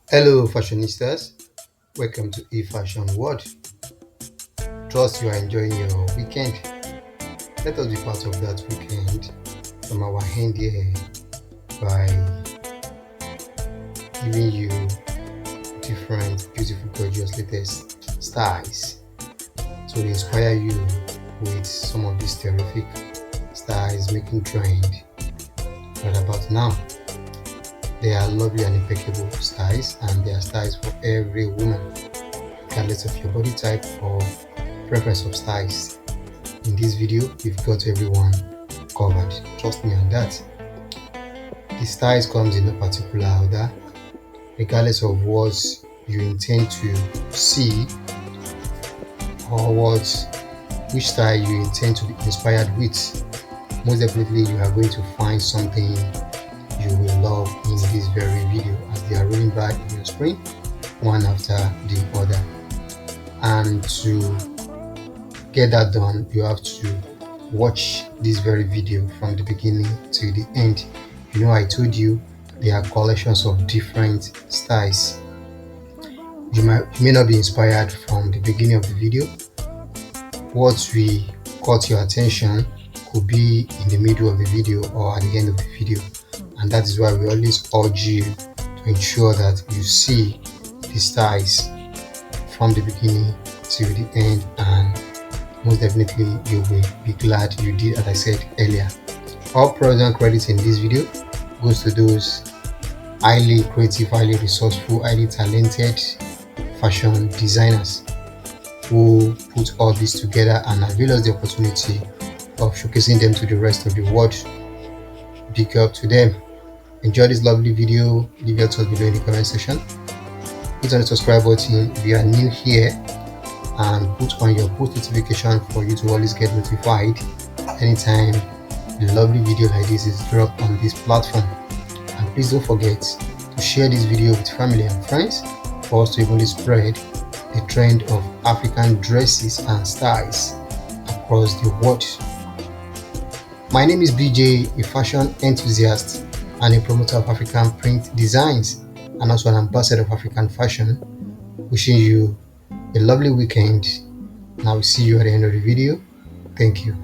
Hello, fashionistas. Welcome to Fashion World. Trust you are enjoying your weekend. Let us be part of that weekend from our hand here by giving you different, beautiful, gorgeous, latest styles to inspire you with some of these terrific styles making trend right about now. They are lovely and impeccable styles, and they are styles for every woman, regardless of your body type or preference of styles. In this video, we've got everyone covered. Trust me on that. The styles comes in no particular order, regardless of what you intend to see or which style you intend to be inspired with. Most definitely, you are going to find something you will love in this very video as they are rolling by in your screen one after the other. And to get that done, you have to watch this very video from the beginning to the end. I told you there are collections of different styles. You may not be inspired from the beginning of the video. What we caught your attention could be in the middle of the video or at the end of the video, and that is why we always urge you to ensure that you see the styles from the beginning to the end, and most definitely you will be glad you did, as I said earlier. All praise and credit in this video goes to those highly creative, highly resourceful, highly talented fashion designers who put all this together and avail us the opportunity of showcasing them to the rest of the world. Big up to them. Enjoy this lovely video. Leave your thoughts below in the comment section. Hit on the subscribe button if you are new here, and put on your post notification for you to always get notified anytime the lovely video like this is dropped on this platform. And please don't forget to share this video with family and friends for us to evenly spread the trend of African dresses and styles across the world. My name is BJ, a fashion enthusiast and a promoter of African print designs, and also an ambassador of African fashion. Wishing you a lovely weekend, and I will see you at the end of the video. Thank you.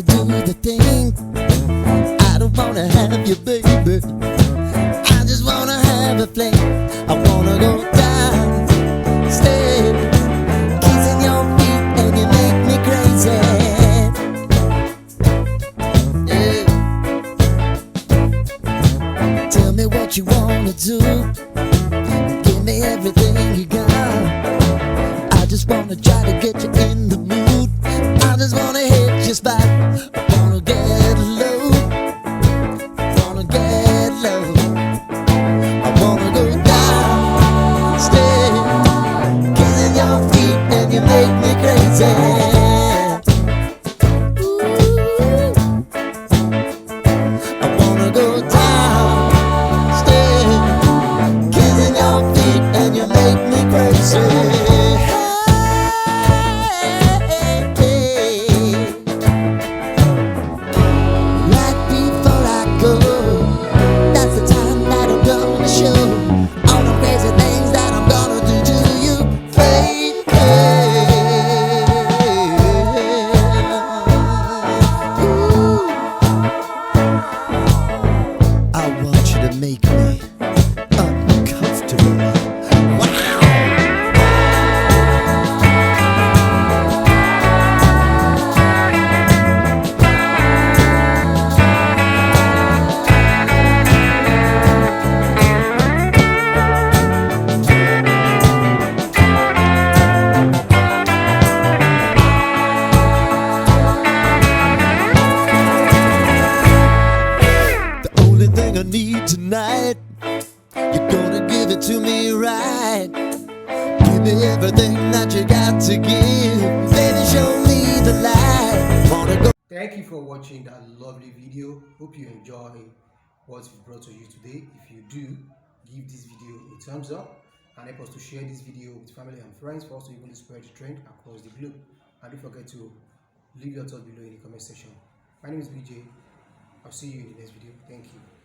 wanna do the thing. I don't wanna have you, baby. I just wanna have a fling. I wanna go down, stay, kissing your feet, and you make me crazy. Yeah. Tell me what you wanna do. Give me everything you got. I just wanna try to get you in the mood. I just wanna hit your spot. I wanna get low. Wanna get low. I wanna go down, stay, kissing your feet, and you make me crazy. Ooh. I wanna go down, stay, kissing your feet, and you make me crazy. Right before I go, that's the time that I'm gonna show all the crazy things that I'm gonna do to you, baby. Ooh. I want you to make me uncomfortable. Wow. The only thing I need tonight, you're gonna give it to me right. Give me everything that you got to give. Baby, show me the light. Wanna go. Thank you for watching that lovely video. Hope you enjoy what we brought to you today. If you do, give this video a thumbs up and help us to share this video with family and friends for us to even spread the trend across the globe. And don't forget to leave your thoughts below in the comment section. My name is BJ. I'll see you in the next video. Thank you.